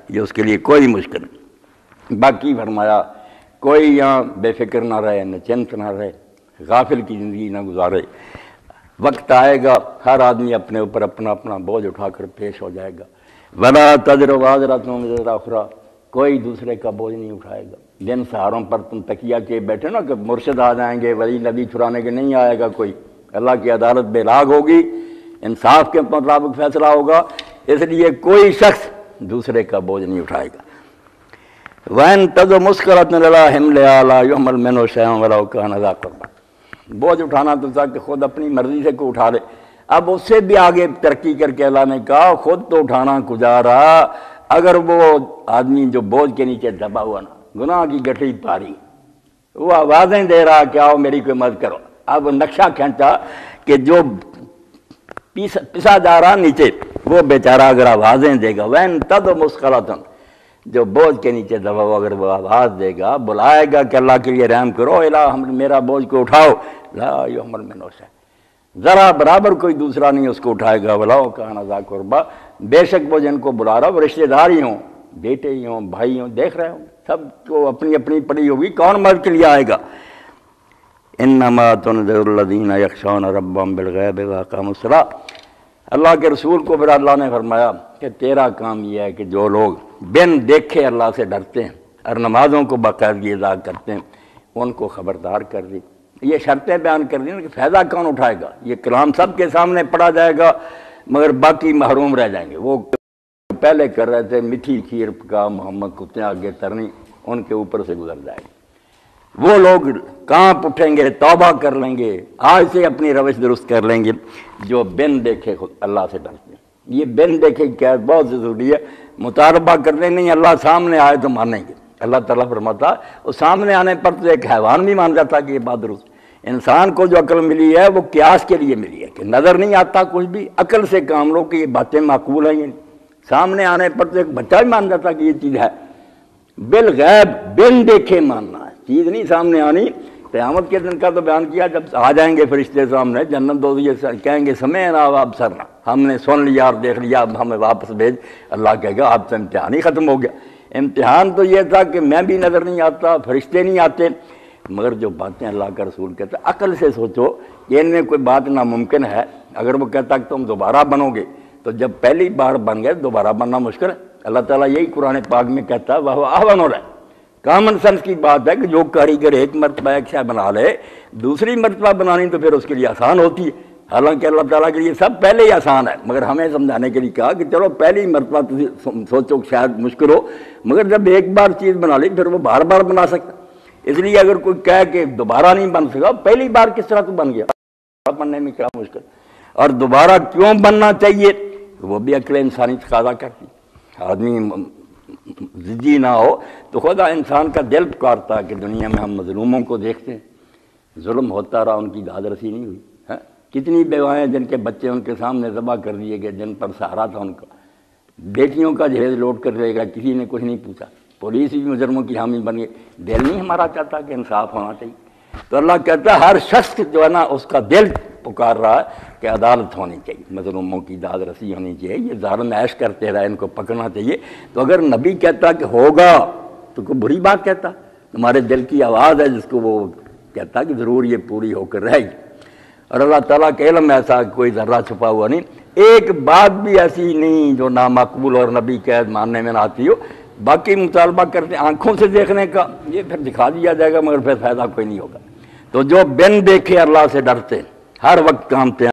یہ اس کے لیے کوئی مشکل نہیں۔ باقی فرمایا کوئی یہاں بے فکر نہ رہے، نہ چنت نہ رہے، غافل کی زندگی نہ گزارے۔ وقت آئے گا ہر آدمی اپنے اوپر اپنا اپنا بوجھ اٹھا کر پیش ہو جائے گا۔ وَلَا تَزِرُ وَازِرَةٌ وِزْرَ أُخْرَىٰ، کوئی دوسرے کا بوجھ نہیں اٹھائے گا۔ جن سہاروں پر تم تکیہ کے بیٹھے نا کہ مرشد آ جائیں گے، ولی نبی چھڑانے کے، نہیں آئے گا کوئی۔ اللہ کی عدالت بے لاگ ہوگی، انصاف کے مطابق فیصلہ ہوگا، اس لیے کوئی شخص دوسرے کا بوجھ نہیں اٹھائے گا۔ وَإِن تَدْعُ مُثْقَلَةً إِلَىٰ حِمْلِهَا لَا يُحْمَلْ مِنْهُ شَيْءٌ وَلَوْ كَانَ ذَا قُرْبَىٰ، بوجھ اٹھانا تو تھا کہ خود اپنی مرضی سے کو اٹھا لے، اب اس سے بھی آگے ترقی کر کے اللہ نے کہا خود تو اٹھانا گزارا، اگر وہ آدمی جو بوجھ کے نیچے دبا ہوا نا، گناہ کی گٹھڑی پاری، وہ آوازیں دے رہا کہ آؤ میری کوئی مدد کرو، اب نقشہ کھینچا کہ جو پسا جا رہا نیچے وہ بیچارہ اگر آوازیں دے گا، وَإِن تَدْعُ مُثْقَلَةً، جو بوجھ کے نیچے دبا ہوا اگر وہ آواز دے گا، بلائے گا کہ اللہ کے لیے رحم کرو، الہ میرا بوجھ کو اٹھاؤ، لا یحمل منہ شیء، ذرا برابر کوئی دوسرا نہیں اس کو اٹھائے گا، وَلَوْ كَانَ ذَا قُرْبَىٰ، بے شک وہ جن کو بلا رہا وہ رشتہ دار ہی ہوں، بیٹے ہی ہوں، بھائی ہوں، دیکھ رہے ہوں، سب کو اپنی اپنی پڑی ہوگی، کون مدد کے لیے آئے گا۔ انما تنذر الذین یخشون ربهم بالغیب واقاموا الصلاۃ، اللہ کے رسول کو پھر اللہ نے فرمایا کہ تیرا کام یہ ہے کہ جو لوگ بن دیکھے اللہ سے ڈرتے ہیں اور نمازوں کو باقاعدگی ادا کرتے ہیں ان کو خبردار کر دی، یہ شرطیں بیان کر دی کہ فائدہ کون اٹھائے گا، یہ کلام سب کے سامنے پڑھا جائے گا مگر باقی محروم رہ جائیں گے، وہ پہلے کر رہے تھے میٹھی کھیر پکا محمد کتے آگے ترنی، ان کے اوپر سے گزر جائے گا، وہ لوگ کانپ اٹھیں گے، توبہ کر لیں گے، آج سے اپنی روش درست کر لیں گے جو بن دیکھے خود اللہ سے ڈرتے ہیں۔ یہ بن دیکھے کیا بہت ضروری ہے، مطالبہ کرنے نہیں، اللہ سامنے آئے تو مانیں گے۔ اللہ تعالیٰ فرماتا وہ سامنے آنے پر تو ایک حیوان بھی مان جاتا کہ یہ بات درست، انسان کو جو عقل ملی ہے وہ قیاس کے لیے ملی ہے کہ نظر نہیں آتا کچھ بھی، عقل سے کام لو کہ یہ باتیں معقول ہیں، یہ سامنے آنے پر تو ایک بچہ بھی مان جاتا کہ یہ چیز ہے۔ بالغیب بن دیکھے ماننا ہے، چیز نہیں سامنے آنی۔ قیامت کے دن کا تو بیان کیا، جب آ جائیں گے فرشتے سامنے جنت دوزخ یہ کہیں گے سمعنا وابصرنا، ہم نے سن لیا اور دیکھ لیا، اب ہمیں واپس بھیج۔ اللہ کہے گا اب تو امتحان ہی ختم ہو گیا، امتحان تو یہ تھا کہ میں بھی نظر نہیں آتا، فرشتے نہیں آتے، مگر جو باتیں اللہ کا رسول کہتا ہے عقل سے سوچو کہ ان میں کوئی بات ناممکن ہے۔ اگر وہ کہتا کہ تم دوبارہ بنو گے تو جب پہلی بار بن گئے دوبارہ بننا مشکل ہے۔ اللہ تعالیٰ یہی قرآن پاک میں کہتا ہے وہ احون ہو رہا ہے، کامن سینس کی بات ہے کہ جو کاریگر ایک مرتبہ ایک شے بنا لے دوسری مرتبہ بنانی تو پھر اس کے لیے آسان ہوتی ہے، حالانکہ اللہ تعالیٰ کے لیے سب پہلے ہی آسان ہے، مگر ہمیں سمجھانے کے لیے کہا کہ چلو پہلی مرتبہ سوچو شاید مشکل ہو، مگر جب ایک بار چیز بنا لی پھر وہ بار بار بنا سکتا، اس لیے اگر کوئی کہے کہ دوبارہ نہیں بن سکا، پہلی بار کس طرح تو بن گیا، بننے میں کیا مشکل، اور دوبارہ کیوں بننا چاہیے وہ بھی عقل انسانی تقاضا کرتی، آدمی ضدی نہ ہو تو خدا انسان کا دل پکارتا کہ دنیا میں ہم مظلوموں کو دیکھتے ہیں، ظلم ہوتا رہا، ان کی داد رسی نہیں ہوئی، کتنی بیوائیں جن کے بچے ان کے سامنے ذبح کر دیے گئے، جن پر سہارا تھا ان کا، بیٹیوں کا جہیز لوٹ کر لے گا، کسی نے کچھ نہیں پوچھا، پولیس بھی مجرموں کی حامی بن گئی، دل نہیں ہمارا چاہتا کہ انصاف ہونا چاہیے، تو اللہ کہتا ہے ہر شخص جو ہے نا اس کا دل پکار رہا ہے کہ عدالت ہونی چاہیے، مظلوموں کی داد رسی ہونی چاہیے، یہ ظالم عیش کرتے رہے ان کو پکڑنا چاہیے، تو اگر نبی کہتا کہ ہوگا تو کوئی بری بات کہتا، تمہارے دل کی آواز ہے جس کو وہ کہتا کہ ضرور یہ پوری ہو کر رہے گی، اور اللہ تعالیٰ کے علم ایسا کوئی ذرہ چھپا ہوا نہیں، ایک بات بھی ایسی نہیں جو نامقبول اور نبی قید ماننے میں نہ آتی ہو، باقی مطالبہ کرتے آنکھوں سے دیکھنے کا یہ پھر دکھا دیا جائے گا مگر پھر فائدہ کوئی نہیں ہوگا، تو جو بن دیکھے اللہ سے ڈرتے ہر وقت کامتے ہیں۔